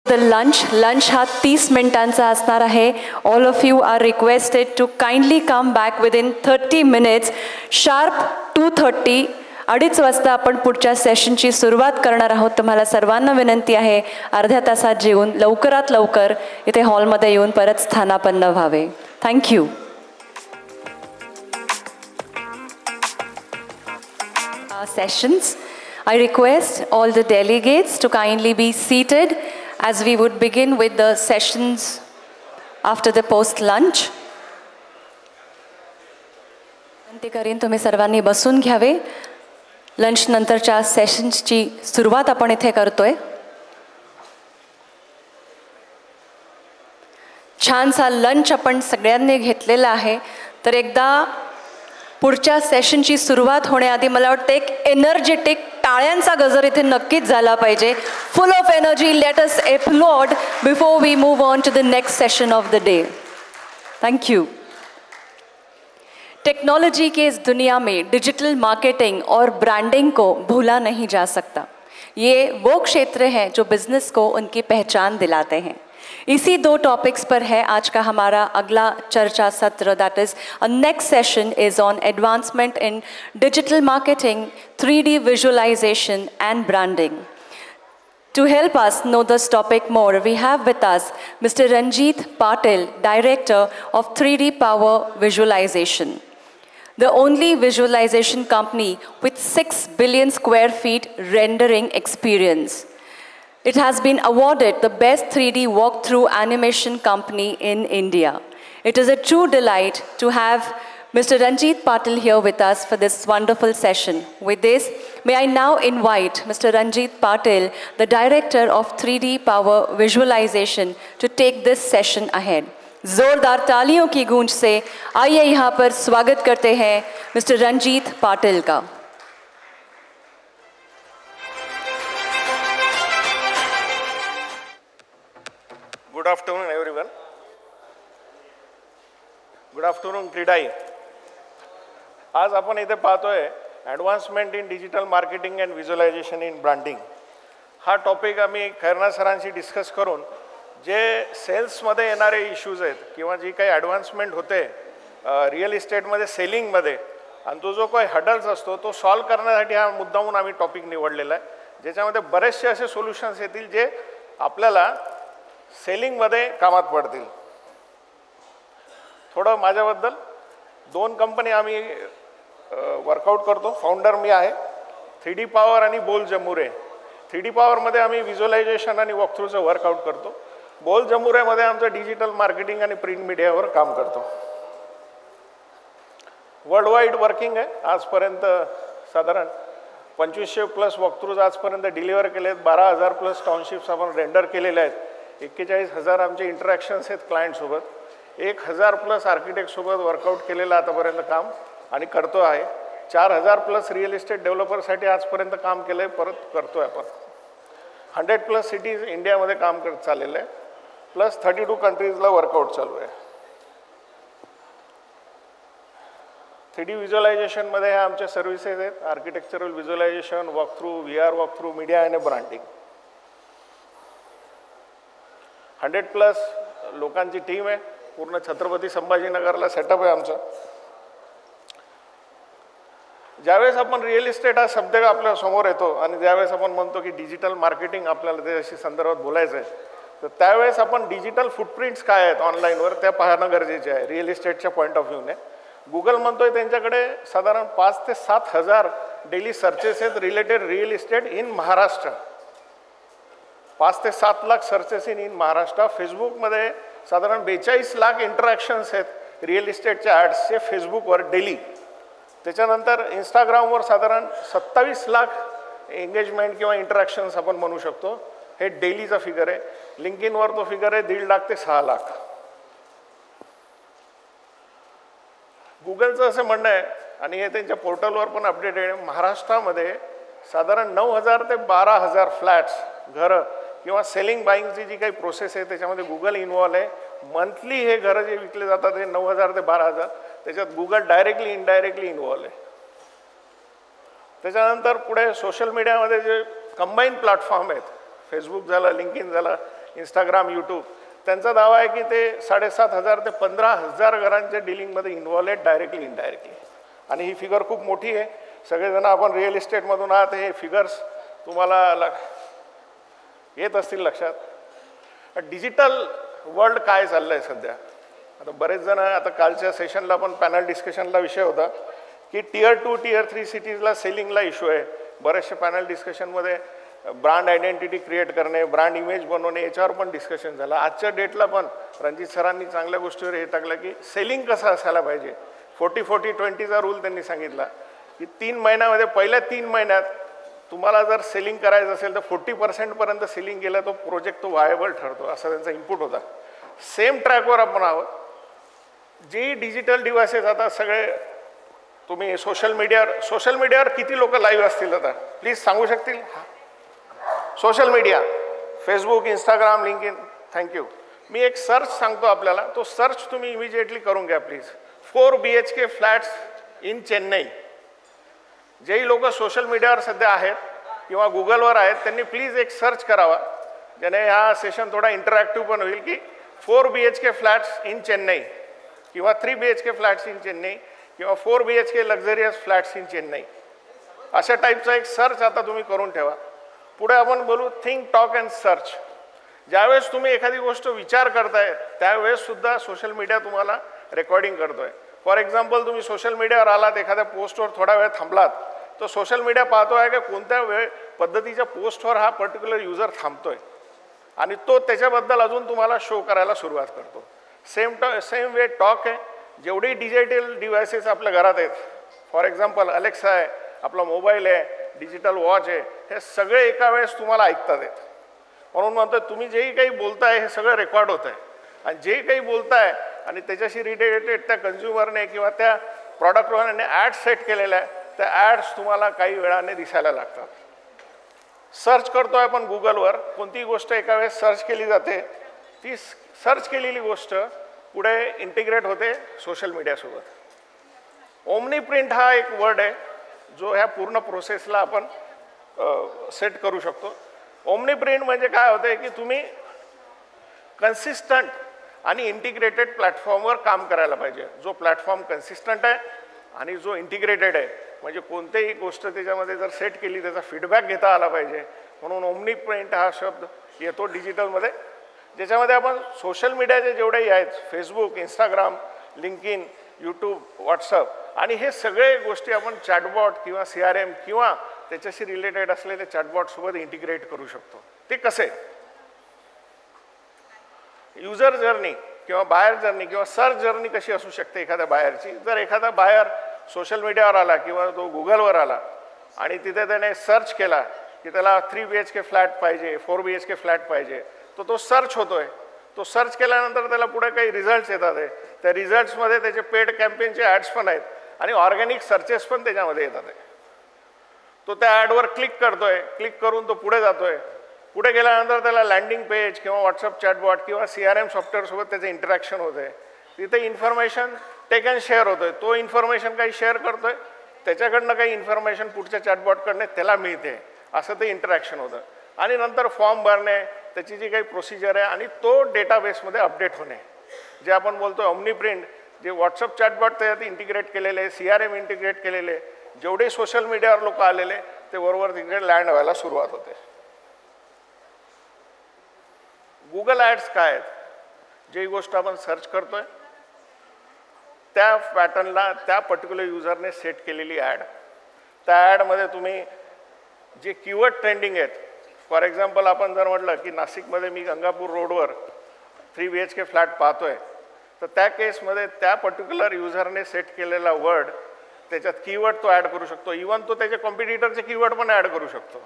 The lunch हा 30 मिनिटांचा असणार आहे. All of you are requested to kindly come back within 30 minutes. Sharp 2:30 2:30 वाजता आपण पुढच्या सेशनची सुरुवात करणार आहोत. तुम्हाला सर्वांना विनंती आहे अर्ध्या तासात जेवून लवकरात लवकर इथे हॉलमध्ये येऊन परत स्थानापन्न व्हावे. Thank you. Sessions. I request all the delegates to kindly be seated as we would begin with the sessions after the post lunch. विनंती करीन तुम्ही सर्वांनी बसून घ्यावे. लंच नंतरच्या सेशन्सची सुरुवात आपण इथे करतोय. छानसा लंच आपण सगळ्यांनी घेतलेला आहे. तर एकदा पुढच्या सेशनची सुरुवात होण्याआधी मला वाटतं एक एनर्जेटिक टाळ्यांचा गजर इथे नक्कीच झाला पाहिजे. Full of energy. Let us applaud before we move on to the next session of the day. Thank you. Technology के इस दुनिया में डिजिटल मार्केटिंग और ब्रांडिंग को भूला नहीं जा सकता. ये वो क्षेत्र हैं जो बिजनेस को उनकी पहचान दिलाते हैं. इसी 2 टॉपिक्स पर है आज का हमारा अगला चर्चा सत्र. That is next session is on advancement in digital marketing, 3D visualisation and branding. To help us know this topic more, we have with us Mr. Ranjit Patil, Director of 3D Power Visualization, the only visualization company with 6 billion square feet rendering experience. It has been awarded the best 3D walkthrough animation company in India. It is a true delight to have Mr. Ranjit Patil here with us for this wonderful session. With this, may I now invite Mr. Ranjit Patil, the Director of 3D Power Visualization, to take this session ahead. जोरदार तालियों की गूंज से आइए यहाँ पर स्वागत करते हैं mister Ranjit Patil का. Good afternoon everyone. Good afternoon CREDAI. आज आपण इथे पाहतोय advancement in digital marketing and visualisation in branding. हा टॉपिक आम्ही खैरनार सरांशी डिस्कस करून जे सेल्समध्ये येणारे इश्यूज आहेत किंवा जी काही ॲडव्हान्समेंट होते रिअल इस्टेटमध्ये सेलिंगमध्ये आणि तो जो काही हडल्स असतो तो सॉल्व करण्यासाठी हा मुद्दामून आम्ही टॉपिक निवडलेला आहे. ज्याच्यामध्ये बरेचसे असे सोल्युशन्स येतील जे आपल्याला सेलिंगमध्ये कामात पडतील. थोडं माझ्याबद्दल 2 कंपनी आम्ही वर्कआउट करतो. फाउंडर मी आहे. 3D पॉवर आणि बोल जमुरे. 3D पॉवरमध्ये आम्ही व्हिज्युअलायझेशन आणि वॉकथ्रूचं वर्कआउट करतो. बोल जमुरेमध्ये आमचं डिजिटल मार्केटिंग आणि प्रिंट मीडियावर काम करतो. वर्ल्ड वाईड वर्किंग आहे. आजपर्यंत साधारण 2500+ वॉकथ्रूज आजपर्यंत डिलिव्हर केले आहेत. 12,000+ टाउनशिप्स आपण रेंडर केलेले आहेत. 41,000 आमचे इंटरॅक्शन्स आहेत क्लायंटसोबत. 1,000+ आर्किटेक्टसोबत वर्कआउट केलेलं आतापर्यंत काम आणि करतो आहे. 4,000+ रिअल इस्टेट डेव्हलपरसाठी आजपर्यंत काम केलं आहे, परत करतो आहे आपण. 100+ सिटीज इंडियामध्ये काम करत चाललेलं आहे. प्लस 32 कंट्रीजला वर्कआउट चालू आहे. 3D व्हिज्युअलायझेशनमध्ये ह्या आमच्या सर्व्हिसेस आहेत. Architectural visualisation, walkthrough, VR walkthrough, media आणि ब्रँडिंग. 100+ लोकांची टीम आहे. पूर्ण छत्रपती संभाजीनगरला सेटअप आहे आमचं. ज्यावेळेस आपण रिअल इस्टेट हा शब्द आपल्या समोर येतो आणि ज्यावेळेस आपण म्हणतो की डिजिटल मार्केटिंग आपल्याला त्याच्याशी संदर्भात बोलायचं आहे, तर त्यावेळेस आपण डिजिटल फुटप्रिंट्स काय आहेत ऑनलाईनवर त्या पाहणं गरजेचे आहे रिअल इस्टेटच्या पॉईंट ऑफ व्ह्यूने. गुगल म्हणतोय त्यांच्याकडे साधारण 5,000 ते 7,000 डेली सर्चेस आहेत related real estate in Maharashtra. 5 ते 7 लाख सर्चेस इन महाराष्ट्र. फेसबुकमध्ये साधारण 42 लाख इंटरॅक्शन्स आहेत रिअल इस्टेटच्या ॲड्सचे फेसबुकवर डेली. त्याच्यानंतर इंस्टाग्रामवर साधारण 27 लाख एंगेजमेंट किंवा इंटरॅक्शन्स आपण म्हणू शकतो. हे डेलीचा फिगर आहे. लिंक्डइनवर तो फिगर आहे 1.5 लाख ते 6 लाख. गुगलचं असं म्हणणं आहे आणि हे त्यांच्या पोर्टलवर पण अपडेट आहे, महाराष्ट्रामध्ये साधारण 9,000 ते 12,000 फ्लॅट्स, घरं किंवा सेलिंग बाईंगची जी काही प्रोसेस आहे त्याच्यामध्ये गुगल इन्व्हॉल्व आहे. मंथली हे घरं जे विकले जातात ते 9,000 ते 12,000, त्याच्यात गुगल डायरेक्टली इनडायरेक्टली इन्व्हॉल्व आहे. त्याच्यानंतर पुढे सोशल मीडियामध्ये जे कंबाईन प्लॅटफॉर्म आहेत, फेसबुक झालं, लिंक्डइन झालं, इंस्टाग्राम, यूट्यूब, त्यांचा दावा आहे की ते 7,500 ते 15,000 घरांच्या डीलिंगमध्ये इन्व्हॉल्व आहेत, डायरेक्टली इनडायरेक्टली. आणि ही फिगर खूप मोठी आहे. सगळेजण आपण रिअल इस्टेटमधून आहात, हे फिगर्स तुम्हाला येत असतील लक्षात. डिजिटल वर्ल्ड काय चाललं आहे सध्या. आता बरेच जण, आता कालच्या सेशनला पण पॅनल डिस्कशनला विषय होता की Tier 2, Tier 3 सिटीजला सेलिंगला इश्यू आहे. बरेचसे पॅनल डिस्कशनमध्ये ब्रँड आयडेंटिटी क्रिएट करणे, ब्रँड इमेज बनवणे, याच्यावर पण डिस्कशन झालं. आजच्या डेटला पण रणजित सरांनी चांगल्या गोष्टीवर हे टाकलं की सेलिंग कसं असायला पाहिजे. 40-40-20चा रूल त्यांनी सांगितला की 3 महिन्यामध्ये, पहिल्या 3 महिन्यात तुम्हाला जर सेलिंग करायचं असेल तर 40% पर्यंत सेलिंग केलं तो प्रोजेक्ट तो व्हायबल ठरतो, असा त्यांचा इनपुट होता. सेम ट्रॅकवर आपण आहोत. जे डिजिटल डिव्हायसेस आता सगळे, तुम्ही सोशल मीडियावर किती लोक लाईव्ह असतील आता प्लीज सांगू शकतील. Social media, Facebook, Instagram, LinkedIn, thank you. मी एक सर्च सांगतो आपल्याला, तो सर्च तुम्ही इमिजिएटली करून घ्या please. 4 BHK flats in Chennai. जेही लोक सोशल मीडियावर सध्या आहेत किंवा गुगलवर आहेत त्यांनी प्लीज एक सर्च करावा, ज्याने हा सेशन थोडा इंटरॅक्टिव्ह पण होईल. की 4 BHK फ्लॅट्स इन चेन्नई किंवा 3 BHK फ्लॅट्स इन चेन्नई किंवा 4 BHK luxurious flats in Chennai, अशा टाईपचा एक सर्च आता तुम्ही करून ठेवा. पुढे आपण बोलू थिंक, टॉक अँड सर्च. ज्यावेळेस तुम्ही एखादी गोष्ट विचार करताय त्यावेळेस सुद्धा सोशल मीडिया तुम्हाला रेकॉर्डिंग करतोय. फॉर एक्झाम्पल, तुम्ही सोशल मीडियावर आलात, एखाद्या पोस्टवर थोडा वेळ थांबलात, तर सोशल मीडिया पाहतोय की कोणत्या पद्धतीच्या पोस्टवर हा पर्टिक्युलर युजर थांबतोय आणि तो त्याच्याबद्दल अजून तुम्हाला शो करायला सुरुवात करतो. सेम वे टॉक आहे. जेवढी डिजिटल डिव्हायसेस आपल्या घरात आहेत, फॉर एक्झाम्पल अलेक्सा आहे, आपला मोबाईल आहे, डिजिटल वॉच आहे, हे सगळे एका वेळेस तुम्हाला ऐकतात आहेत. म्हणून म्हणतो तुम्ही जेही काही बोलताय हे सगळं रेकॉर्ड होत आहे. आणि जे काही बोलताय आणि त्याच्याशी रिलेटेड त्या कन्झ्युमरने किंवा त्या प्रॉडक्ट ओनरने ॲड सेट केलेल्या आहे, त्या ॲड्स तुम्हाला काही वेळाने दिसायला लागतात. सर्च करतोय आपण गुगलवर, कोणतीही गोष्ट एका वेळेस सर्च केली जाते, ती सर्च केलेली गोष्ट पुढे इंटिग्रेट होते सोशल मीडियासोबत. ओमनी प्रिंट हा एक वर्ड आहे जो ह्या पूर्ण प्रोसेसला आपण सेट करू शकतो. ओमनी प्रिंट म्हणजे काय होतं की तुम्ही कन्सिस्टंट आणि इंटिग्रेटेड प्लॅटफॉर्मवर काम करायला पाहिजे. जो प्लॅटफॉर्म कन्सिस्टंट आहे आणि जो इंटिग्रेटेड आहे, म्हणजे कोणतीही गोष्ट त्याच्यामध्ये जर सेट केली त्याचा फीडबॅक घेता आला पाहिजे. म्हणून ओमनी प्रिंट हा शब्द येतो डिजिटलमध्ये, ज्याच्यामध्ये आपण सोशल मीडियाचे जेवढेही आहेत, Facebook, Instagram, LinkedIn, YouTube, WhatsApp, आणि हे सगळे गोष्टी आपण चॅटबॉट किंवा CRM किंवा त्याच्याशी रिलेटेड असलेले चॅटबॉटसोबत इंटिग्रेट करू शकतो. ते कसे? युजर जर्नी किंवा बायर जर्नी किंवा सर्च जर्नी कशी असू शकते एखाद्या बायरची. जर एखादा बायर सोशल मीडियावर आला किंवा तो गुगलवर आला आणि तिथे त्याने सर्च केला की त्याला 3 BHK फ्लॅट पाहिजे, 4 BHK फ्लॅट पाहिजे, तो सर्च होतोय. तो सर्च केल्यानंतर त्याला पुढे काही रिझल्ट्स येतात आहे. त्या रिझल्ट्समध्ये त्याचे पेड कॅम्पेनचे ॲड्स पण आहेत आणि ऑर्गॅनिक सर्चेस पण त्याच्यामध्ये येतात आहे. तो त्या ॲडवर क्लिक करतोय, क्लिक करून तो पुढे जातोय. पुढे गेल्यानंतर त्याला लँडिंग पेज किंवा व्हॉट्सअप चॅटबॉट किंवा CRM सॉफ्टवेअरसोबत त्याचं इंटरॅक्शन होतं आहे. तिथे इन्फॉर्मेशन टेक अँड शेअर होतो आहे. तो इन्फॉर्मेशन काही शेअर करतोय, त्याच्याकडनं काही इन्फॉर्मेशन पुढच्या चॅटबॉटकडनं त्याला मिळते, असं ते इंटरॅक्शन होतं. आणि नंतर फॉर्म भरणे, त्याची जी काही प्रोसिजर आहे आणि तो डेटाबेसमध्ये अपडेट होणे, जे आपण बोलतो ओमनी प्रिंट. जे व्हॉट्सअप चॅटबॉट त्याच्यात इंटिग्रेट केलेले, CRM इंटिग्रेट केलेले, जेवढे सोशल मीडियावर लोक आलेले ते बरोबर तिकडे लँड व्हायला सुरुवात होते. गुगल ॲड्स काय आहेत? जी गोष्ट आपण सर्च करतोय त्या पॅटर्नला त्या पर्टिक्युलर युजरने सेट केलेली ॲड, त्या ॲडमध्ये तुम्ही जे कीवर्ड ट्रेंडिंग आहेत, फॉर एक्झाम्पल आपण जर म्हटलं की नाशिकमध्ये मी गंगापूर रोडवर 3 BHK फ्लॅट पाहतोय, तर त्या केसमध्ये त्या पर्टिक्युलर युजरने सेट केलेला वर्ड त्याच्यात कीवर्ड तो ॲड करू शकतो. इवन तो त्याच्या कॉम्पिटिटरचे कीवर्ड पण ॲड करू शकतो.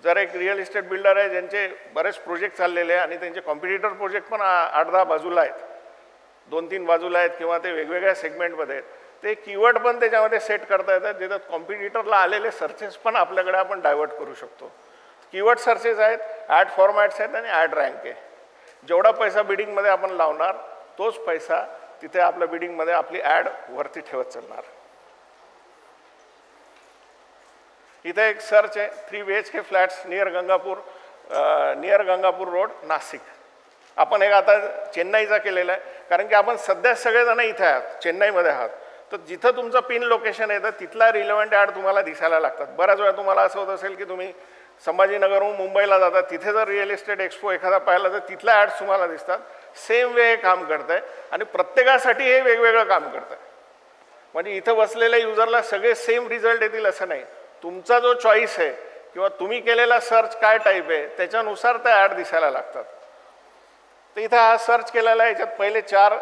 जर एक रिअल इस्टेट बिल्डर आहे ज्यांचे बरेच प्रोजेक्ट चाललेले आहे आणि त्यांचे कॉम्पिटिटर प्रोजेक्ट पण 8-10 बाजूला आहेत, 2-3 बाजूला आहेत किंवा ते वेगवेगळ्या सेगमेंटमध्ये आहेत, ते कीवर्ड पण त्याच्यामध्ये सेट करता येतात, ज्याच्यात कॉम्पिटिटरला आलेले सर्चेस पण आपल्याकडे आपण डायव्हर्ट करू शकतो. कीवर्ड सर्चेस आहेत, ॲड फॉर्मॅट्स आहेत आणि ॲड रँक आहे. जेवढा पैसा बिडिंगमध्ये आपण लावणार तोच पैसा तिथे आपल्या बिडिंगमध्ये आपली ॲड वरती ठेवत चालणार. इथे एक सर्च आहे 3 BHK flats near Gangapur near Gangapur road, Nashik. आपण एक आता चेन्नईचा केलेला आहे, कारण की आपण सध्या सगळेजण इथे आहात, चेन्नईमध्ये आहात. तर जिथं तुमचं पिन लोकेशन येतं तिथला रिलेव्हंट ॲड तुम्हाला दिसायला लागतात. बऱ्याच वेळा तुम्हाला असं होत असेल की तुम्ही संभाजीनगरहून मुंबईला जाता, तिथे जर रिअल इस्टेट एक्सपो एखादा पाहिला तर तिथल्या ॲड्स तुम्हाला दिसतात. सेम वे हे काम करतं आहे आणि प्रत्येकासाठी हे वेगवेगळं काम करतं आहे. म्हणजे इथं बसलेल्या युजरला सगळे सेम रिझल्ट येतील असं नाही. तुमचा जो चॉईस आहे किंवा तुम्ही केलेला सर्च काय टाईप आहे त्याच्यानुसार त्या ॲड दिसायला लागतात. तर इथं हा सर्च केलेला आहे, याच्यात पहिले 4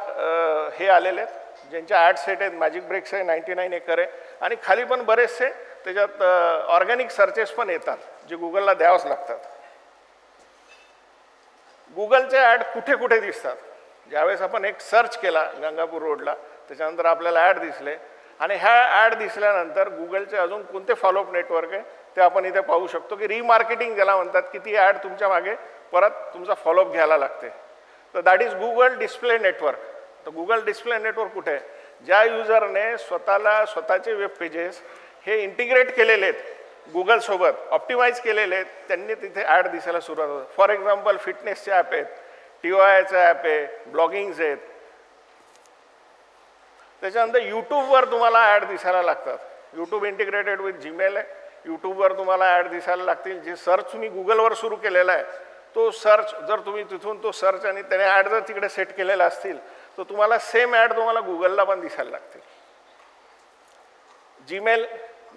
हे आलेले आहेत ज्यांच्या ॲड सेट आहेत. मॅजिक ब्रेक्स आहे, 99 एकर आहे आणि खाली पण बरेचसे त्याच्यात ऑर्गॅनिक सर्चेस पण येतात जे गुगलला द्यावंच लागतात. गुगलचे ॲड कुठे कुठे दिसतात? ज्यावेळेस आपण एक सर्च केला गंगापूर रोडला, त्याच्यानंतर आपल्याला ॲड दिसले आणि ह्या ॲड दिसल्यानंतर गुगलचे अजून कोणते फॉलोअप नेटवर्क आहे ते आपण इथे पाहू शकतो की रिमार्केटिंग ज्याला म्हणतात, की ती ॲड तुमच्या मागे परत तुमचा फॉलोअप घ्यायला लागते. तर that is Google display network. तर गुगल डिस्प्ले नेटवर्क कुठे आहे? ज्या युजरने स्वतःचे वेब पेजेस हे इंटिग्रेट केलेले आहेत गुगलसोबत, ऑप्टिमाइज केलेले आहेत, त्यांनी तिथे ॲड दिसायला सुरुवात होतं. फॉर एक्झाम्पल फिटनेसचे ॲप आहेत, TOIचं ॲप आहे, ब्लॉगिंग्स आहेत. त्याच्यानंतर यूट्यूबवर तुम्हाला ॲड दिसायला लागतात. यूट्यूब इंटिग्रेटेड विथ जीमेल आहे. यूट्यूबवर तुम्हाला ॲड दिसायला लागतील. जे सर्च तुम्ही गुगलवर सुरू केलेला आहे तो सर्च, जर तुम्ही तिथून तो सर्च आणि त्याने ॲड जर तिकडे सेट केलेला असतील तर तुम्हाला सेम ॲड तुम्हाला गुगलला पण दिसायला लागतील. जीमेल,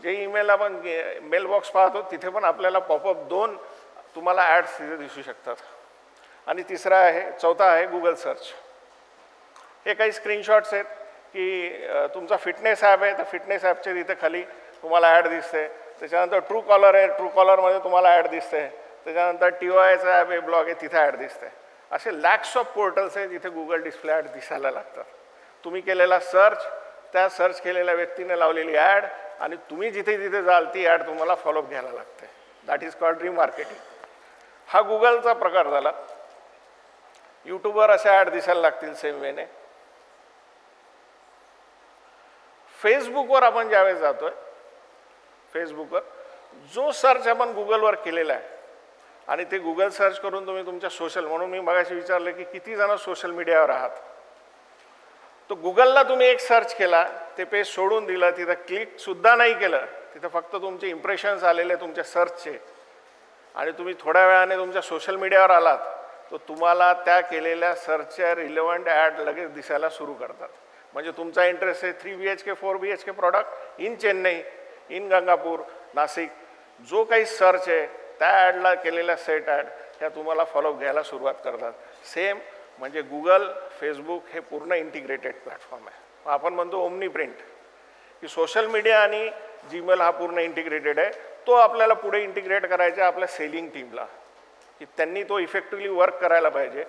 जे ईमेल आपण मेल बॉक्स पाहतो तिथे पण आपल्याला पॉपअप 2 तुम्हाला ॲड्स तिथे दिसू शकतात. आणि चौथा आहे गुगल सर्च. हे काही स्क्रीनशॉट्स आहेत की तुमचा फिटनेस ॲप आहे तर फिटनेस ॲपचे तिथे खाली तुम्हाला ॲड दिसते. त्याच्यानंतर ट्रू कॉलर आहे, ट्रू कॉलरमध्ये तुम्हाला ॲड दिसते. त्याच्यानंतर TOIचं ॲप आहे, ब्लॉग आहे, तिथे ॲड दिसते. असे लॅक्स ऑफ पोर्टल्स आहेत जिथे गुगल डिस्प्ले ॲड दिसायला लागतात. तुम्ही केलेला सर्च, त्या सर्च केलेल्या व्यक्तीने लावलेली ॲड आणि तुम्ही जिथे जिथे जाल ती ॲड तुम्हाला फॉलोअप घ्यायला लागते. That is called remarketing. हा गुगलचा प्रकार झाला. यूट्यूबवर अशा ॲड दिसायला लागतील सेम वेने. फेसबुकवर आपण ज्यावेळेस जातोय, फेसबुकवर जो सर्च आपण गुगलवर केलेला आहे आणि ते गुगल सर्च करून तुम्ही तुमच्या सोशल, म्हणून मी मगाशी विचारलं की किती जण सोशल मीडियावर आहात, तो गुगलला तुम्ही एक सर्च केला, ते पेज सोडून दिलं, तिथं क्लिकसुद्धा नाही केलं, तिथं फक्त तुमचे इम्प्रेशन्स आलेले तुमच्या सर्चचे आणि तुम्ही थोड्या वेळाने तुमच्या सोशल मीडियावर आलात तर तुम्हाला त्या केलेल्या सर्चच्या रिलेव्हंट ॲड लगेच दिसायला सुरू करतात. म्हणजे तुमचा इंटरेस्ट आहे 3 BHK 4 BHK product in Chennai, in Gangapur, Nashik, जो काही सर्च आहे त्या ॲडला केलेल्या सेट ॲड ह्या तुम्हाला फॉलोअप घ्यायला सुरुवात करतात. सेम म्हणजे गुगल, फेसबुक हे पूर्ण इंटिग्रेटेड प्लॅटफॉर्म आहे. आपण म्हणतो ओमनी प्रिंट, की सोशल मीडिया आणि जीमेल हा पूर्ण इंटिग्रेटेड आहे. तो आपल्याला पुढे इंटिग्रेट करायचा आपल्या सेलिंग टीमला, की त्यांनी तो इफेक्टिव्हली वर्क करायला पाहिजे.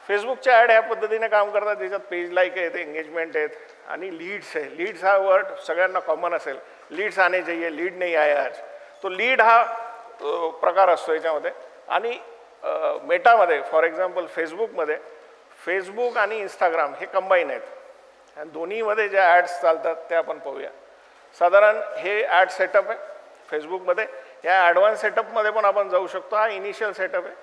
फेसबुकच्या ॲड ह्या पद्धतीने काम करतात, त्याच्यात पेज लाईक आहेत, एंगेजमेंट आहेत आणि लीड्स आहे. लीड्स हा वर्ड सगळ्यांना कॉमन असेल, लीड्स आने चाहिए, लीड नाही आहे आज. तो लीड हा प्रकार असतो याच्यामध्ये. आणि मेटामध्ये फॉर एक्झाम्पल फेसबुकमध्ये फेसबुक आणि इंस्टाग्राम हे कंबाईन आहेत आणि दोन्हीमध्ये ज्या ॲड्स चालतात त्या आपण पाहूया. साधारण हे ॲड सेटअप आहे फेसबुकमध्ये. या ॲडव्हान्स सेटअपमध्ये पण आपण जाऊ शकतो. हा इनिशियल सेटअप आहे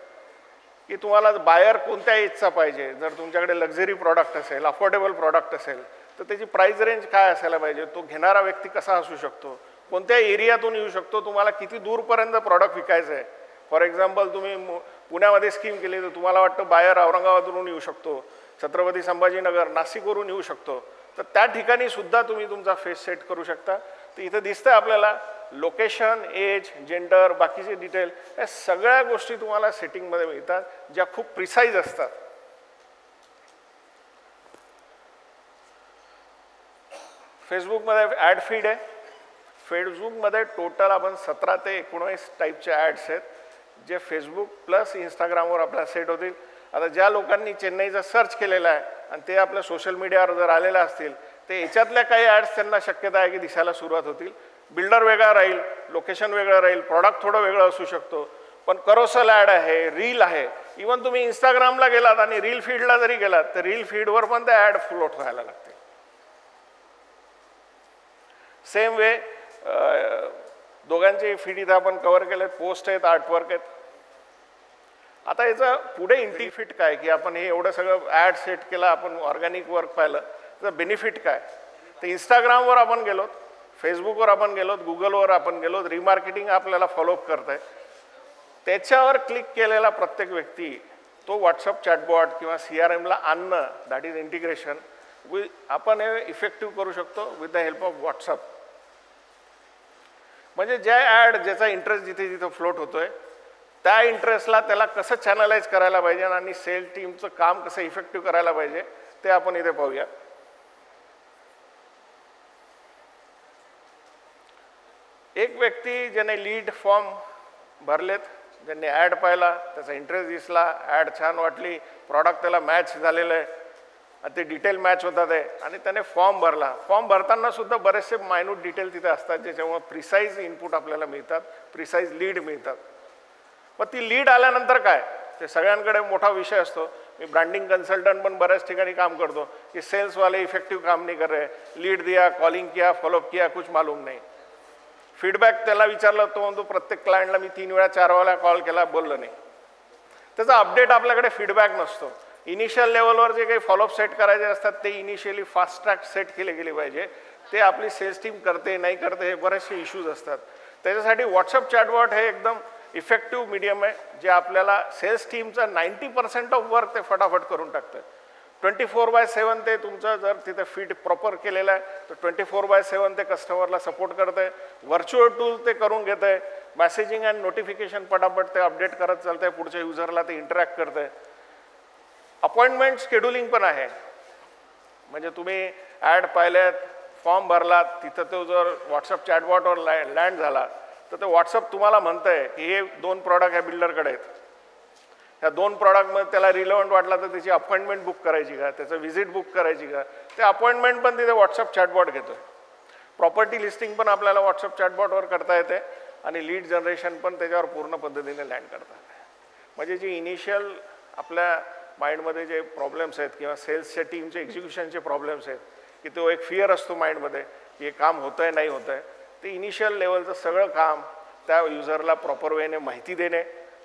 की तुम्हाला बायर कोणत्या एजचा पाहिजे. जर तुमच्याकडे लक्झरी प्रॉडक्ट असेल, अफोर्डेबल प्रॉडक्ट असेल तर त्याची प्राईस रेंज काय असायला पाहिजे, तो घेणारा व्यक्ती कसा असू शकतो, कोणत्या एरियातून येऊ शकतो, तुम्हाला किती दूरपर्यंत प्रॉडक्ट विकायचं आहे. फॉर एक्झाम्पल तुम्ही पुण्यामध्ये स्कीम केली तर तुम्हाला वाटतं बायर औरंगाबादवरून येऊ शकतो, छत्रपती संभाजीनगर, नाशिकवरून येऊ शकतो, तर त्या ठिकाणी सुद्धा तुम्ही तुमचा फेस सेट करू शकता. तर इथं दिसतं आपल्याला लोकेशन, एज, जेंडर, बाकीचे डिटेल, या सगळ्या गोष्टी तुम्हाला सेटिंगमध्ये मिळतात ज्या खूप प्रिसाईज असतात. फेसबुकमध्ये ॲड फीड आहे. फेसबुकमध्ये टोटल आपण 17 ते 19 टाईपचे ॲड्स आहेत जे फेसबुक प्लस इंस्टाग्रामवर आपल्याला सेट होतील. आता ज्या लोकांनी चेन्नईचा सर्च केलेला आहे आणि ते आपल्या सोशल मीडियावर जर आलेले असतील ते याच्यातल्या काही ॲड्स त्यांना शक्यता आहे की दिसायला सुरुवात होतील. बिल्डर वेगळा राहील, लोकेशन वेगळं राहील, प्रॉडक्ट थोडं वेगळं असू शकतो, पण करोसल ॲड आहे, रील आहे. इवन तुम्ही इंस्टाग्रामला गेलात आणि रील फीडला जरी गेलात तर रील फीडवर पण त्या ॲड फ्लोट व्हायला लागते. सेम वे दोघांचे फीड इथं आपण कव्हर केलेत. पोस्ट आहेत, आर्टवर्क आहेत. आता याचं पुढे इंटिफिट काय की आपण हे एवढं सगळं ॲड सेट केलं, आपण ऑर्गॅनिक वर्क पाहिलं, तर बेनिफिट काय? तर इंस्टाग्रामवर आपण गेलोत, फेसबुकवर आपण गेलोत, गुगलवर आपण गेलोत, रिमार्केटिंग आपल्याला फॉलोअप करत आहे. त्याच्यावर क्लिक केलेला प्रत्येक व्यक्ती तो व्हॉट्सअप चॅटबॉट किंवा CRMला आणणं, दॅट इज इंटिग्रेशन, आपण हे इफेक्टिव्ह करू शकतो with the help of WhatsApp. म्हणजे ज्या ॲड ज्याचा इंटरेस्ट जिथे जिथे फ्लोट होतोय त्या इंटरेस्टला त्याला कसं चॅनलाइज करायला पाहिजे आणि सेल टीमचं काम कसं इफेक्टिव्ह करायला पाहिजे ते आपण इथे पाहूया. एक व्यक्ती ज्याने लीड फॉर्म भरलेत, ज्यांनी ॲड पाहिला, त्याचा इंटरेस्ट दिसला, ॲड छान वाटली, प्रॉडक्ट त्याला मॅच झालेलं आहे आणि ते डिटेल मॅच होतात आहे आणि त्याने फॉर्म भरला. फॉर्म भरताना सुद्धा बरेचसे मायन्यूट डिटेल तिथे असतात ज्याच्यामुळे प्रिसाईज इनपुट आपल्याला मिळतात, प्रिसाईज लीड मिळतात. मग ती लीड आल्यानंतर काय, ते सगळ्यांकडे मोठा विषय असतो. मी ब्रँडिंग कन्सल्टंट पण बऱ्याच ठिकाणी काम करतो की सेल्सवाले इफेक्टिव्ह काम नाही कर रहे, लीड दिया, कॉलिंग किया, फॉलोअप किया, कुछ मालूम नाही. फीडबॅक त्याला विचारलं तो म्हणतो प्रत्येक क्लायंटला मी 3 वेळा 4 वेळा कॉल केला, बोललं नाही. त्याचा अपडेट आपल्याकडे फीडबॅक नसतो. इनिशियल लेवलवर जे काही फॉलोअप सेट करायचे असतात ते इनिशियली फास्ट ट्रॅक सेट केले गेले पाहिजे. ते आपली सेल्स टीम करते नाही करते हे बरेचसे इश्यूज असतात. त्याच्यासाठी व्हॉट्सअप चॅटबॉट हे एकदम इफेक्टिव्ह मीडियम आहे जे आपल्याला सेल्स टीमचा 90% ऑफ वर्क ते फटाफट करून टाकतं. 24/7 ते तुमचं जर तिथे फीड प्रॉपर केलेलं आहे तर 24/7 ते कस्टमरला सपोर्ट करतं आहे. व्हर्च्युअल टूल ते करून घेतं आहे. मेसेजिंग अँड नोटिफिकेशन पटापट ते अपडेट करत चालतं आहे, पुढच्या युजरला ते इंटरॅक्ट करतं आहे. अपॉइंटमेंट शेड्युलिंग पण आहे. म्हणजे तुम्ही ॲड पाहिल्यात, फॉर्म भरलात, तिथं तो जर व्हॉट्सअप चॅटबॉटवर लँड झाला तर ते व्हॉट्सअप तुम्हाला म्हणतं आहे की हे 2 प्रॉडक्ट ह्या बिल्डरकडे आहेत, ह्या 2 प्रॉडक्टमध्ये त्याला रिलेव्हंट वाटला तर त्याची अपॉइंटमेंट बुक करायची का, त्याचं व्हिजिट बुक करायची का, ते अपॉइंटमेंट पण तिथे व्हॉट्सअप चॅटबॉट घेतो आहे. प्रॉपर्टी लिस्टिंग पण आपल्याला व्हॉट्सअप चॅटबॉटवर करता येते आणि लीड जनरेशन पण त्याच्यावर पूर्ण पद्धतीने लँड करतात. म्हणजे जी इनिशियल आपल्या माइंडमध्ये जे प्रॉब्लेम्स आहेत किंवा सेल्सच्या टीमचे एक्झिक्युशनचे प्रॉब्लेम्स आहेत की तो एक फिअर असतो माइंडमध्ये की हे काम होतं आहे नाही होतं आहे, ते इनिशियल लेवलचं सगळं काम त्या युजरला प्रॉपर वेने माहिती देणे,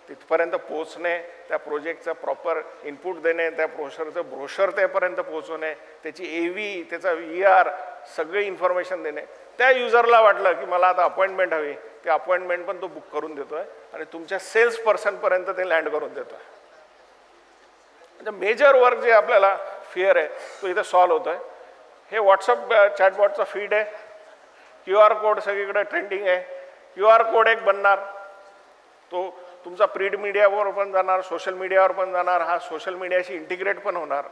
तिथपर्यंत पोहोचणे, त्या प्रोजेक्टचा प्रॉपर इनपुट देणे, त्या ब्रोशर त्यापर्यंत पोहोचवणे, त्याची AV, त्याचा VR सगळी इन्फॉर्मेशन देणे. त्या युजरला वाटलं की मला आता अपॉइंटमेंट हवी, ते अपॉइंटमेंट पण तो बुक करून देतो आहे आणि तुमच्या सेल्स पर्सनपर्यंत ते लँड करून देतो आहे. म्हणजे मेजर वर्क जे आपल्याला फिअर आहे तो इथे सॉल्व्ह होतो आहे. हे व्हॉट्सअप चॅटबॉटचं फीड आहे. QR कोड सगळीकडे ट्रेंडिंग आहे. QR कोड एक बनणार, तो तुमचा प्रिंट मीडियावर पण जाणार, सोशल मीडियावर पण जाणार, हा सोशल मीडियाशी इंटिग्रेट पण होणार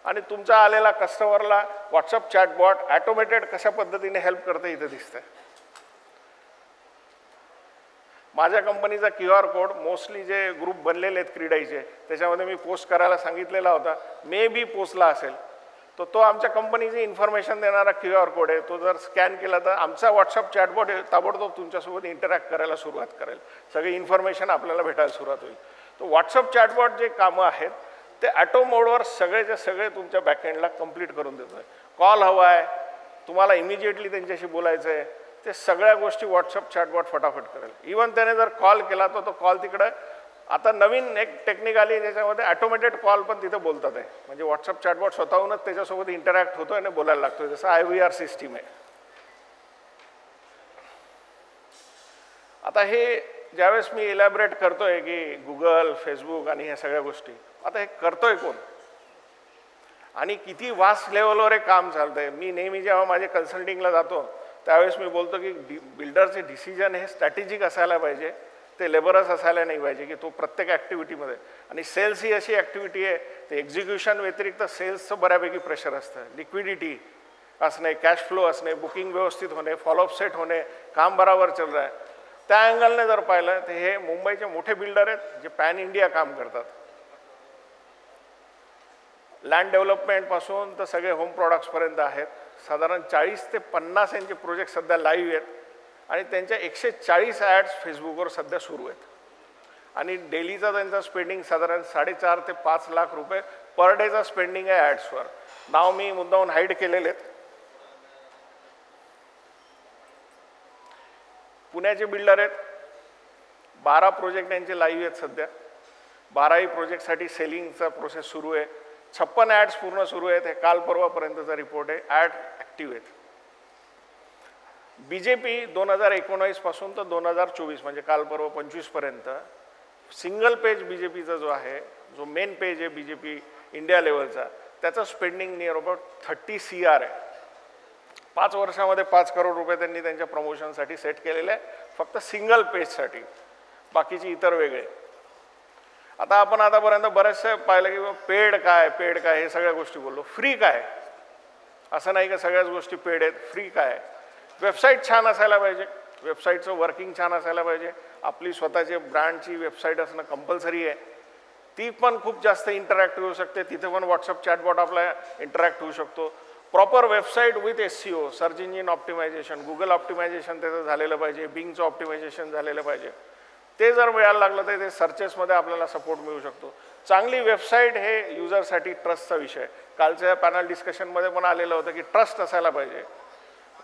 आणि तुमचा आलेला कस्टमरला व्हॉट्सअप चॅटबॉट ॲटोमेटेड कशा पद्धतीने हेल्प करतं इथे दिसतंय. माझ्या कंपनीचा QR कोड मोस्टली जे ग्रुप बनलेले आहेत क्रीडाईचे त्याच्यामध्ये मी पोस्ट करायला सांगितलेला होता, मे बी पोचला असेल, तो आमच्या कंपनीची इन्फॉर्मेशन देणारा QR कोड आहे. तो जर स्कॅन केला तर आमचा व्हॉट्सअप चॅटबॉट ताबडतोब तुमच्यासोबत इंटरॅक्ट करायला सुरुवात करेल, सगळी इन्फॉर्मेशन आपल्याला भेटायला सुरुवात होईल. तो व्हॉट्सअप चॅटबॉट जे कामं आहेत ते ॲटो मोडवर सगळेचे सगळे तुमच्या बॅकएंडला कंप्लीट करून देतो आहे. कॉल हवा आहे, तुम्हाला इमिजिएटली त्यांच्याशी बोलायचं आहे, ते सगळ्या गोष्टी व्हॉट्सअप चॅटबॉट फटाफट करेल. इवन त्याने जर कॉल केला तर तो कॉल तिकडे आता नवीन एक टेक्निक आली ज्याच्यामध्ये ॲटोमेटेड कॉल पण तिथे बोलतात आहे. म्हणजे व्हॉट्सअप चॅटबॉट स्वतःहूनच त्याच्यासोबत इंटरॅक्ट होतो आणि बोलायला लागतो, जसं IVR सिस्टीम आहे. आता हे ज्यावेळेस मी इलॅबरेट करतोय की गुगल, फेसबुक आणि ह्या सगळ्या गोष्टी, आता हे करतोय कोण आणि किती वास्ट लेवलवर हे काम चालतंय. मी नेहमी जेव्हा माझे कन्सल्टिंगला जातो त्यावेळेस मी बोलतो की बिल्डरचे डिसिजन हे स्ट्रॅटेजिक असायला पाहिजे, ते लेबरच असायला नाही पाहिजे की तो प्रत्येक ॲक्टिव्हिटीमध्ये. आणि सेल्स ही अशी ॲक्टिव्हिटी आहे ते एक्झिक्युशन व्यतिरिक्त सेल्सचं बऱ्यापैकी प्रेशर असतं. लिक्विडिटी असणे, कॅश फ्लो असणे, बुकिंग व्यवस्थित होणे, फॉलोअप सेट होणे, काम बरोबर चालू आहे. त्या अँगलने जर पाहिलं तर हे मुंबईचे मोठे बिल्डर आहेत जे पॅन इंडिया काम करतात. लँड डेव्हलपमेंटपासून तर सगळे होम प्रॉडक्ट्सपर्यंत आहेत. साधारण 40 ते 50 यांचे प्रोजेक्ट सध्या लाईव्ह आहेत आणि त्यांच्या 140 ॲड्स फेसबुकवर सध्या सुरू आहेत आणि डेलीचा त्यांचा स्पेंडिंग साधारण 4.5 ते 5 लाख रुपये पर डेचा स्पेंडिंग आहे ॲड्सवर. नाव मी मुद्दाहून हाईड केलेले आहेत. पुण्याचे बिल्डर आहेत, 12 प्रोजेक्ट यांचे लाईव्ह आहेत सध्या. 12ही प्रोजेक्टसाठी सेलिंगचा प्रोसेस सुरू आहे. 56 ॲड्स पूर्ण सुरू आहेत. हे काल परवापर्यंतचा रिपोर्ट आहे. ॲड ॲक्टिव्ह आहेत. BJP 2019 पासून तर 2024 म्हणजे काल परवा 25 पर्यंत सिंगल पेज BJPचा जो आहे, जो मेन पेज आहे BJP इंडिया लेवलचा, त्याचं स्पेंडिंग नियर अबाउट 30 CR आहे. 5 वर्षामध्ये 5 करोड रुपये त्यांनी त्यांच्या प्रमोशनसाठी सेट केलेले आहे, फक्त सिंगल पेजसाठी. बाकीची इतर वेगळे. आता आपण आतापर्यंत बरेचसे पाहिलं की पेड काय हे सगळ्या गोष्टी बोललो. फ्री काय? असं नाही का सगळ्याच गोष्टी पेड आहेत. फ्री काय? वेबसाईट छान असायला पाहिजे, वेबसाईटचं वर्किंग छान असायला पाहिजे. आपली स्वतःची ब्रँडची वेबसाईट असणं कंपल्सरी आहे. ती पण खूप जास्त इंटरॅक्ट होऊ शकते. तिथे पण व्हॉट्सअप चॅटबॉट आपला इंटरॅक्ट होऊ शकतो. Proper website with SEO, search engine optimisation, Google optimisation त्याचं झालेलं पाहिजे, बिंगचं ऑप्टिमायझेशन झालेलं पाहिजे. ते जर मिळायला लागलं तर ते सर्चेसमध्ये आपल्याला सपोर्ट मिळू शकतो. चांगली वेबसाईट हे युजरसाठी ट्रस्टचा विषय. कालच्या पॅनल डिस्कशनमध्ये पण आलेलं होतं की ट्रस्ट असायला पाहिजे.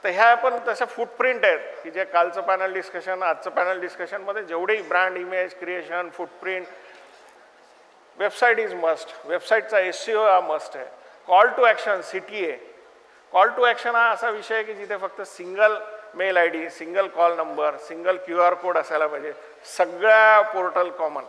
तर ह्या पण तशा फुटप्रिंट आहेत की जे कालचं पॅनल डिस्कशन, आजचं पॅनल डिस्कशनमध्ये जेवढेही brand image creation, footprint, website is must. वेबसाईटचा SEO हा मस्ट आहे. Call to action, CTA. Call to action हा असा विषय आहे की जिथे फक्त single mail ID, single call number, single QR code असायला पाहिजे. सगळ्या पोर्टल कॉमन.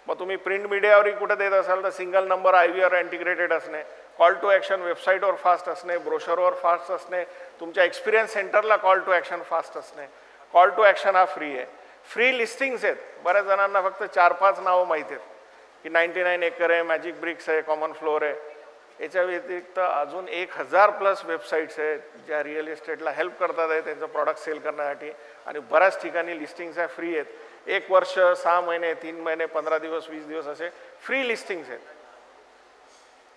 मग तुम्ही प्रिंट मीडियावरही कुठे देत असाल तर सिंगल नंबर IVR इंटिग्रेटेड असणे, कॉल टू ॲक्शन वेबसाईटवर फास्ट असणे, ब्रोशरवर फास्ट असणे, तुमच्या एक्सपिरियन्स सेंटरला कॉल टू ॲक्शन फास्ट असणे. कॉल टू ॲक्शन हा फ्री आहे. फ्री लिस्टिंग्स आहेत. बऱ्याच जणांना फक्त 4-5 नावं माहिती आहेत की 99 एकर आहे, मॅजिक ब्रिक्स आहे, कॉमन फ्लोअर आहे. याच्या व्यतिरिक्त अजून 1000+ वेबसाईट्स आहेत ज्या रिअल इस्टेटला हेल्प करतात आहे त्यांचं प्रॉडक्ट सेल करण्यासाठी. आणि बऱ्याच ठिकाणी लिस्टिंग्स ह्या फ्री आहेत. 1 वर्ष, 6 महिने, 3 महिने, 15 दिवस, 20 दिवस असे फ्री लिस्टिंग्स आहेत.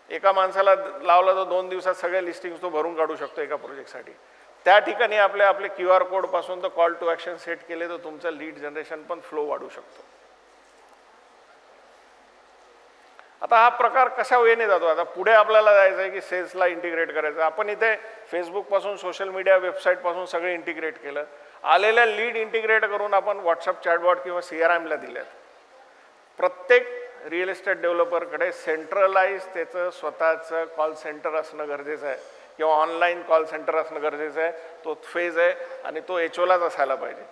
एका माणसाला लावला तर 2 दिवसात सगळे लिस्टिंग्स तो भरून काढू शकतो एका प्रोजेक्टसाठी. त्या ठिकाणी आपले QR कोडपासून तर कॉल टू ॲक्शन सेट केले तर तुमचं लीड जनरेशन पण फ्लो वाढू शकतो. आता हा प्रकार कशा वेने जातो? आता पुढे आपल्याला जायचं आहे की सेल्सला इंटिग्रेट करायचं. आपण इथे फेसबुकपासून, सोशल मीडिया, वेबसाईटपासून सगळे इंटिग्रेट केलं. आलेल्या लीड इंटिग्रेट करून आपण व्हॉट्सअप चॅटबॉट किंवा CRMला दिल्यात. प्रत्येक रिअल इस्टेट डेव्हलपरकडे सेंट्रलाइज त्याचं स्वतःचं कॉल सेंटर असणं गरजेचं आहे किंवा ऑनलाईन कॉल सेंटर असणं गरजेचं आहे. तो फेज आहे आणि तो HOलाच असायला पाहिजे.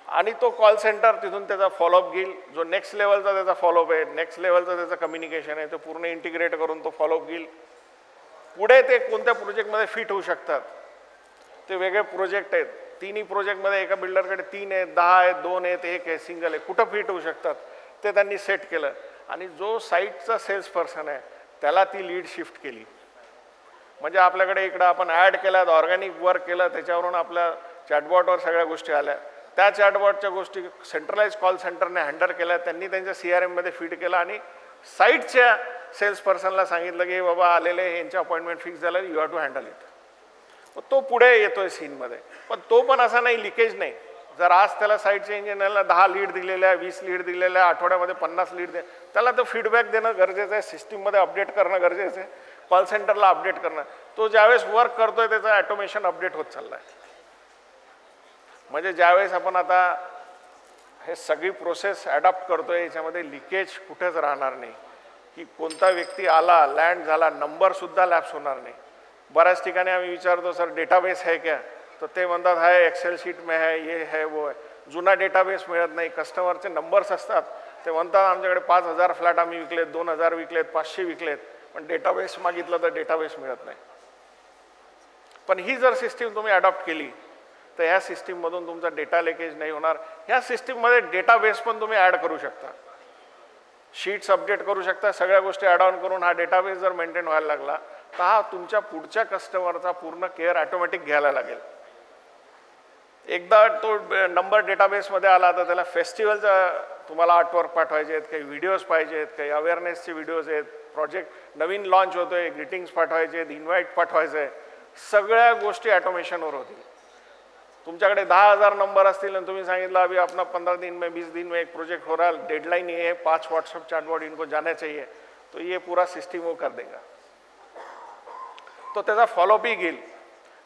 आणि तो कॉल सेंटर तिथून त्याचा फॉलोअप घेईल. जो नेक्स्ट लेवलचा त्याचा फॉलोअप आहे, नेक्स्ट लेवलचा त्याचं कम्युनिकेशन आहे, ते पूर्ण इंटिग्रेट करून तो फॉलोअप घेईल. पुढे ते कोणत्या प्रोजेक्टमध्ये फिट होऊ शकतात ते वेगळे प्रोजेक्ट आहेत. 3ही प्रोजेक्टमध्ये एका बिल्डरकडे 3 आहेत, 10 आहेत, 2 आहेत, 1 आहे, सिंगल आहे, कुठं फिट होऊ शकतात ते त्यांनी सेट केलं. आणि जो साईटचा सेल्स पर्सन आहे त्याला ती लीड शिफ्ट केली. म्हणजे आपल्याकडे इकडं आपण ॲड केल्यात, ऑर्गॅनिक वर्क केलं, त्याच्यावरून आपल्या चॅटबॉटवर सगळ्या गोष्टी आल्या. त्या चॅटबॉटच्या गोष्टी सेंट्रलाइज कॉल सेंटरने हँडल केल्या, त्यांनी त्यांच्या CRMमध्ये फीड केलं आणि साईटच्या सेल्स पर्सनला सांगितलं की बाबा आलेले यांचे अपॉइंटमेंट फिक्स झालं, you have to handle it. मग तो पुढे येतोय सीनमध्ये. पण तो पण असा नाही, लिकेज नाही. जर आज त्याला साईटच्या इंजिनियरला 10 लीड दिलेल्या, 20 लीड दिलेल्या, आठवड्यामध्ये 50 लीड दे, त्याला तो फीडबॅक देणं गरजेचं आहे, सिस्टीममध्ये अपडेट करणं गरजेचं आहे, कॉल सेंटरला अपडेट करणं. तो ज्यावेळेस वर्क करतोय त्याचं ॲटोमेशन अपडेट होत चाललं आहे. म्हणजे ज्यावेळेस आपण आता हे सगळी प्रोसेस ॲडॉप्ट करतोय याच्यामध्ये लिकेज कुठेच राहणार नाही की कोणता व्यक्ती आला, लँड झाला, नंबरसुद्धा लॅप्स होणार नाही. बऱ्याच ठिकाणी आम्ही विचारतो सर डेटाबेस है क्या, तर ते म्हणतात आहे एक्सेल शीट में है, ये है वो है. जुना डेटाबेस मिळत नाही. कस्टमरचे नंबर्स असतात, ते म्हणतात आमच्याकडे 5000 फ्लॅट आम्ही विकलेत, 2000 विकलेत, 500 विकलेत, पण डेटाबेस मागितलं तर डेटाबेस मिळत नाही. पण ही जर सिस्टीम तुम्ही ॲडॉप्ट केली तर ह्या सिस्टीममधून तुमचा डेटा लिकेज नाही होणार. ह्या सिस्टीममध्ये डेटाबेस पण तुम्ही ॲड करू शकता, शीट्स अपडेट करू शकता, सगळ्या गोष्टी ॲड ऑन करून हा डेटाबेस जर मेंटेन व्हायला लागला तर हा तुमच्या पुढच्या कस्टमरचा पूर्ण केअर ऑटोमॅटिक घ्यायला लागेल. एकदा तो नंबर डेटाबेसमध्ये आला तर त्याला फेस्टिवलचा तुम्हाला आर्टवर्क पाठवायचे आहेत, काही व्हिडिओज पाहिजे आहेत, काही अवेअरनेसचे व्हिडिओज आहेत, प्रोजेक्ट नवीन लॉन्च होतो आहे, ग्रीटिंग्स पाठवायचे आहेत, इन्व्हाइट पाठवायचं आहे, सगळ्या गोष्टी ॲटोमेशनवर होतील. तुमच्याकडे 10,000 नंबर असतील आणि तुम्ही सांगितलं अभी अपना 15 दिन में 20 दिन में एक प्रोजेक्ट हो रहा है, डेडलाइन ये है, 5 व्हाट्सअप चैटबॉट इनको जाना चाहिए, तो ये पूरा सिस्टम वो कर देगा. तो त्याचा फॉलोअपही घेईल.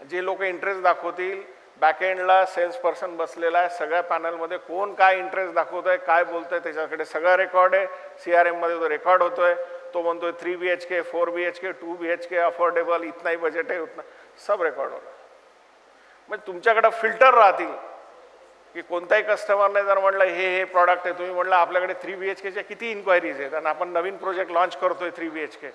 जे लोक इंटरेस्ट दाखवतील बॅकएंडला सेल्स पर्सन बसलेला आहे, सगळ्या पॅनलमध्ये कोण काय इंटरेस्ट दाखवत आहे, काय बोलत आहे, त्याच्याकडे सगळा रेकॉर्ड आहे. CRM मध्ये तो रेकॉर्ड होतोय. तो म्हणतोय 3 BHK 4 BHK 2 BHK अफोर्डेबल, इतना ही बजेट आहे, उतना सब रेकॉर्ड होणार. म्हणजे तुमच्याकडे फिल्टर राहतील की कोणताही कस्टमरने जर म्हटलं हे प्रॉडक्ट आहे, तुम्ही म्हटलं आपल्याकडे 3 BHKच्या किती इन्क्वायरीज आहेत आणि आपण नवीन प्रोजेक्ट लॉन्च करतोय 3 BHK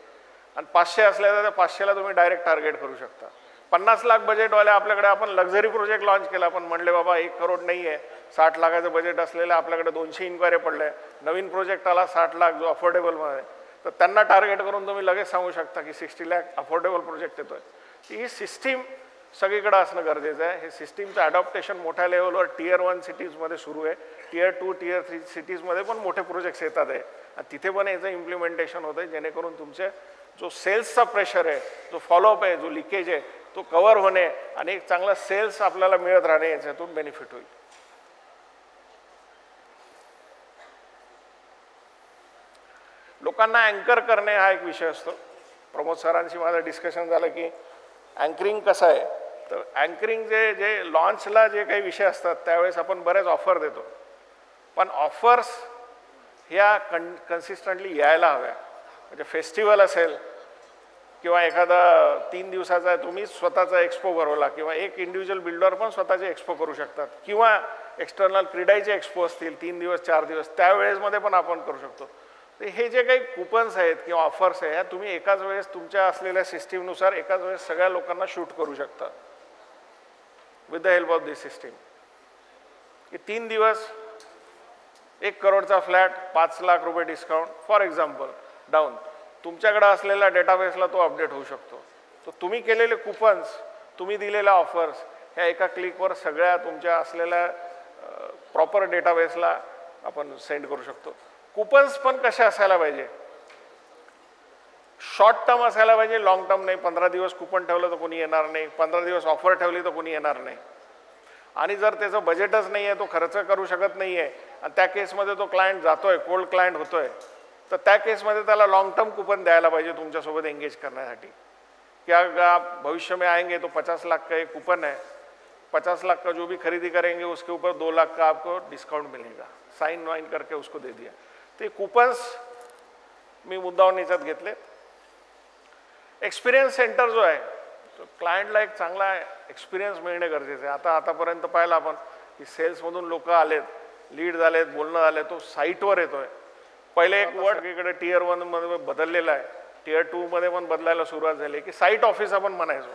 आणि 500 असल्या तर त्या 500ला तुम्ही डायरेक्ट टार्गेट करू शकता. 50 लाख बजेटवाले आपल्याकडे आपण लक्झरी प्रोजेक्ट लॉन्च केला, पण म्हणले बाबा 1 करोड नाही आहे, 60 लाखाचं बजेट असलेलं आपल्याकडे 200 इन्क्वायरी पडले, नवीन प्रोजेक्ट आला 60 लाख जो अफोर्डेबलमध्ये, तर त्यांना टार्गेट करून तुम्ही लगेच सांगू शकता की 60 लाख अफोर्डेबल प्रोजेक्ट येतोय. ही सिस्टीम सगळीकडे असणं गरजेचं आहे. हे सिस्टीमचं अडॉप्टेशन मोठ्या लेवलवर Tier 1 सिटीजमध्ये सुरू आहे. Tier 2 Tier 3 सिटीजमध्ये पण मोठे प्रोजेक्ट्स येतात आहे आणि तिथे पण याचं इम्प्लिमेंटेशन होतं आहे, जेणेकरून तुमचे जो सेल्सचा प्रेशर आहे, जो फॉलोअप आहे, जो लिकेज आहे, तो कव्हर होणे आणि एक चांगला सेल्स आपल्याला मिळत राहणे याच्यातून बेनिफिट होईल. लोकांना अँकर करणे हा एक विषय असतो. प्रमोद सरांशी माझं डिस्कशन झालं की अँकरिंग कसं आहे, तर अँकरिंग जे लॉन्चला जे काही विषय असतात त्यावेळेस आपण बरेच ऑफर देतो, पण ऑफर्स ह्या कन्सिस्टंटली यायला हव्या. म्हणजे फेस्टिवल असेल किंवा एखादा 3 दिवसाचा आहे, तुम्ही स्वतःचा एक्सपो भरवला किंवा एक इंडिव्हिज्युअल बिल्डर पण स्वतःचे एक्सपो करू शकतात किंवा एक्सटर्नल क्रीडाईचे एक्सपो असतील 3 दिवस 4 दिवस, त्यावेळेसमध्ये पण आपण करू शकतो. तर हे जे काही कुपन्स आहेत किंवा ऑफर्स आहे ह्या तुम्ही एकाच वेळेस तुमच्या असलेल्या सिस्टीमनुसार एकाच वेळेस सगळ्या लोकांना शूट करू शकता with the help of this system. की 3 दिवस 1 करोडचा फ्लॅट 5 लाख रुपये डिस्काउंट फॉर एक्झाम्पल डाऊन, तुमच्याकडे असलेल्या डेटाबेसला तो अपडेट होऊ शकतो. तर तुम्ही केलेले कुपन्स, तुम्ही दिलेल्या ऑफर्स ह्या एका क्लिकवर सगळ्या तुमच्या असलेल्या प्रॉपर डेटाबेसला आपण सेंड करू शकतो. कुपन्स पण कसे असायला पाहिजे, शॉर्ट टर्म असायला पाहिजे, लॉंग टर्म नाही. 15 दिवस कुपन ठेवलं तर कोणी येणार नाही, 15 दिवस ऑफर ठेवली तर कोणी येणार नाही. आणि जर त्याचं बजेटच नाही आहे, तो खर्च करू शकत नाही आहे आणि त्या केसमध्ये तो क्लायंट जातोय, कोल्ड क्लायंट होतोय, तर त्या केसमध्ये त्याला लॉन्ग टर्म कुपन द्यायला पाहिजे तुमच्यासोबत एंगेज करण्यासाठी. की आप भविष्य में आएंगे तो 50 लाख का एक कूपन है, 50 लाख का जो भी खरीदी करेंगे उसके ऊपर 2 लाख का आपको डिस्काउंट मिलेगा, साइन वाइन करके उसको दे दिया. ते कूपन्स मी मुद्दावून याच्यात घेतले. एक्सपिरियन्स सेंटर जो आहे तो क्लायंटला एक चांगला एक्सपिरियन्स मिळणे गरजेचं आहे. आतापर्यंत पाहिलं आपण की सेल्समधून लोक आलेत, लीड झालेत, बोलणं झालं, तो साईटवर येतोय. पहिले एक वर्ड सगळीकडे Tier 1 मध्ये बदललेला आहे, Tier 2 मध्ये पण बदलायला सुरुवात झाली की साईट ऑफिस आपण म्हणायचो,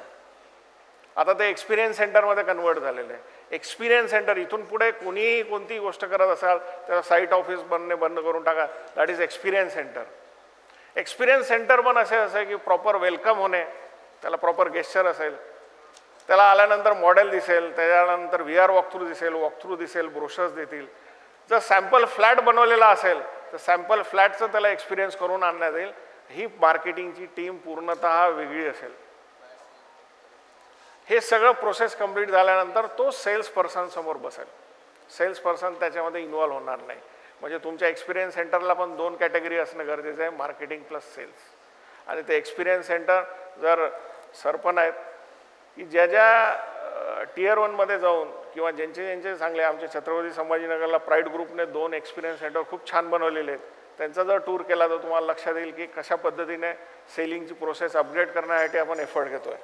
आता ते एक्सपिरियन्स सेंटरमध्ये कन्वर्ट झालेलं आहे. एक्सपिरियन्स सेंटर इथून पुढे कोणीही कोणती गोष्ट करत असाल तर साईट ऑफिस बनणे बंद करून टाका, that is experience centre. Experience centre पण असे आहे की प्रॉपर वेलकम होणे, त्याला प्रॉपर गेस्चर असेल, त्याला आल्यानंतर मॉडेल दिसेल, त्याच्यानंतर VR वॉकथ्रू दिसेल, वॉकथ्रू दिसेल, ब्रोशर्स देतील. जर सॅम्पल फ्लॅट बनवलेला असेल तर सॅम्पल फ्लॅटचं त्याला एक्सपिरियन्स करून आणण्यात येईल. ही मार्केटिंगची टीम पूर्णतः वेगळी असेल. हे सगळं प्रोसेस कंप्लीट झाल्यानंतर तो सेल्स पर्सन समोर बसेल. सेल्स पर्सन त्याच्यामध्ये इन्व्हॉल्व होणार नाही. म्हणजे तुमच्या एक्सपिरियन्स सेंटरला पण 2 कॅटेगरी असणं गरजेचं आहे, मार्केटिंग प्लस सेल्स. आणि ते एक्सपिरियन्स सेंटर जर सरपण आहेत की ज्या Tier 1 मध्ये जाऊन किंवा ज्यांचे चांगले, आमच्या छत्रपती संभाजीनगरला प्राईड ग्रुपने 2 एक्सपिरियन्स सेंटर खूप छान बनवलेले आहेत. त्यांचा जर टूर केला तर तुम्हाला लक्षात येईल की कशा पद्धतीने सेलिंगची प्रोसेस अपग्रेड करण्यासाठी आपण एफर्ट घेतोय.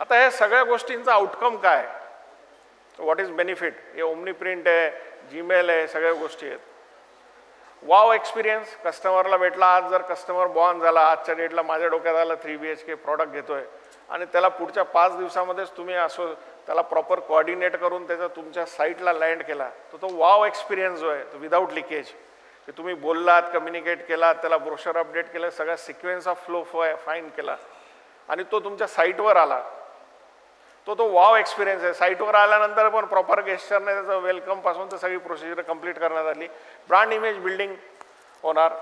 आता हे सगळ्या गोष्टींचा आउटकम काय, व्हॉट इज बेनिफिट, हे ओमनी प्रिंट आहे, जीमेल आहे, सगळ्या गोष्टी आहेत. वाव एक्सपिरियन्स कस्टमरला भेटला. आज जर कस्टमर बॉन्ड झाला, आजच्या डेटला माझ्या डोक्यात आलं 3 BHK प्रॉडक्ट घेतोय आणि त्याला पुढच्या 5 दिवसामध्येच तुम्ही असं त्याला प्रॉपर कोऑर्डिनेट करून त्याचा तुमच्या साईटला लँड केला, तर तो वाव एक्सपिरियन्स जो आहे तो विदाऊट लिकेज, की तुम्ही बोललात, कम्युनिकेट केलात, त्याला ब्रोशर अपडेट केलं, सगळ्या सिक्वेन्स ऑफ फ्लो फाईन केला आणि तो तुमच्या साईटवर आला, तो वाव एक्सपिरियन्स आहे. साईटवर आल्यानंतर पण प्रॉपर गेस्चरने त्याचं वेलकमपासून तर सगळी प्रोसिजर कंप्लीट करण्यात आली. ब्रँड इमेज बिल्डिंग होणार,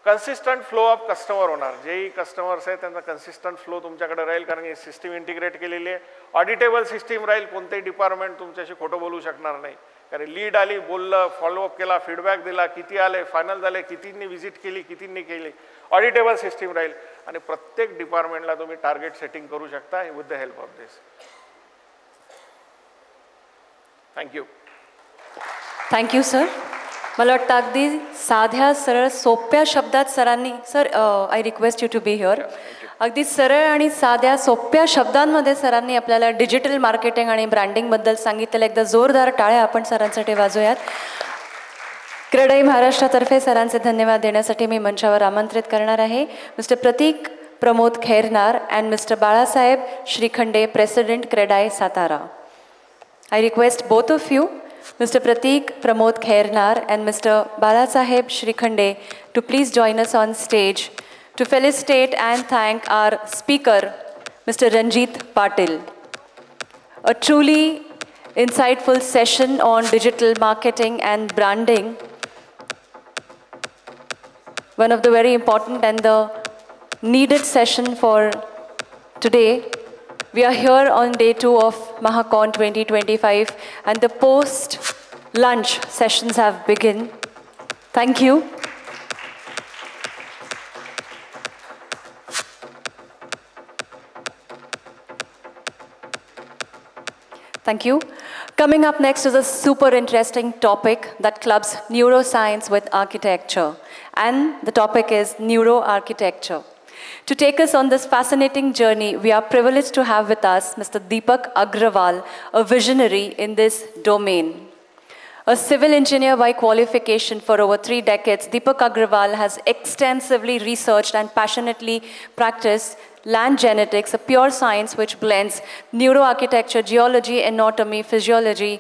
कन्सिस्टंट फ्लो ऑफ कस्टमर होणार. जेही कस्टमर्स आहेत त्यांचा कन्सिस्टंट फ्लो तुमच्याकडे राहील, कारण ही सिस्टीम इंटिग्रेट केलेली आहे. ऑडिटेबल सिस्टीम राहील, कोणतेही डिपार्टमेंट तुमच्याशी खोटं बोलू शकणार नाही. कारण लीड आली, बोललं, फॉलोअप केला, फीडबॅक दिला, किती आले, फायनल झाले, कितींनी व्हिजिट केली, कितींनी केली, ऑडिटेबल सिस्टीम राहील. आणि प्रत्येक डिपार्टमेंटला तुम्ही टार्गेट सेटिंग करू शकता with the help of this. Thank you. Thank you sir. मला वाटतं अगदी साध्या सरळ सोप्या शब्दात सरांनी, sir I request you to be here, अगदी सरळ आणि साध्या सोप्या शब्दांमध्ये सरांनी आपल्याला डिजिटल मार्केटिंग आणि ब्रँडिंगबद्दल सांगितलेलं. एकदा जोरदार टाळ्या आपण सरांसाठी वाजवूयात. क्रेडाई महाराष्ट्रातर्फे सरांचे धन्यवाद देण्यासाठी मी मंचावर आमंत्रित करणार आहे mister Prateek Pramod Khairnar and mister Balasaheb Shrikhande, president CREDAI Satara. I request both of you, Mr. Pratik Pramod Khairnar and Mr. Balasaheb Shrikhande, to please join us on stage to felicitate and thank our speaker, Mr. Ranjit Patil. A truly insightful session on digital marketing and branding. One of the very important and the needed session for today. We are here on day 2 of MahaCon 2025 and the post-lunch sessions have begun. Thank you. Thank you. Coming up next is a super interesting topic that clubs neuroscience with architecture, and the topic is neuroarchitecture. To take us on this fascinating journey, we are privileged to have with us Mr. Deepak Agrawal, a visionary in this domain. A civil engineer by qualification for over 3 decades, Deepak Agrawal has extensively researched and passionately practiced land genetics, a pure science which blends neuroarchitecture, geology, anatomy, physiology,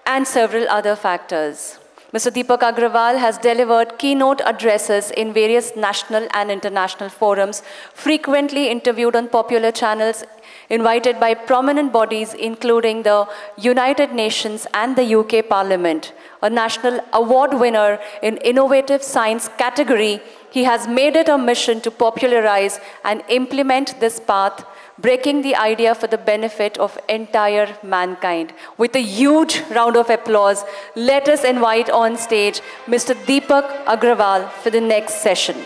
and several other factors. Mr. Deepak Agrawal has delivered keynote addresses in various national and international forums, frequently interviewed on popular channels, invited by prominent bodies including the United Nations and the UK Parliament. A national award winner in innovative science category, he has made it a mission to popularize and implement this path, breaking the idea for the benefit of entire mankind. With a huge round of applause, let us invite on stage Mr. Deepak Agrawal for the next session.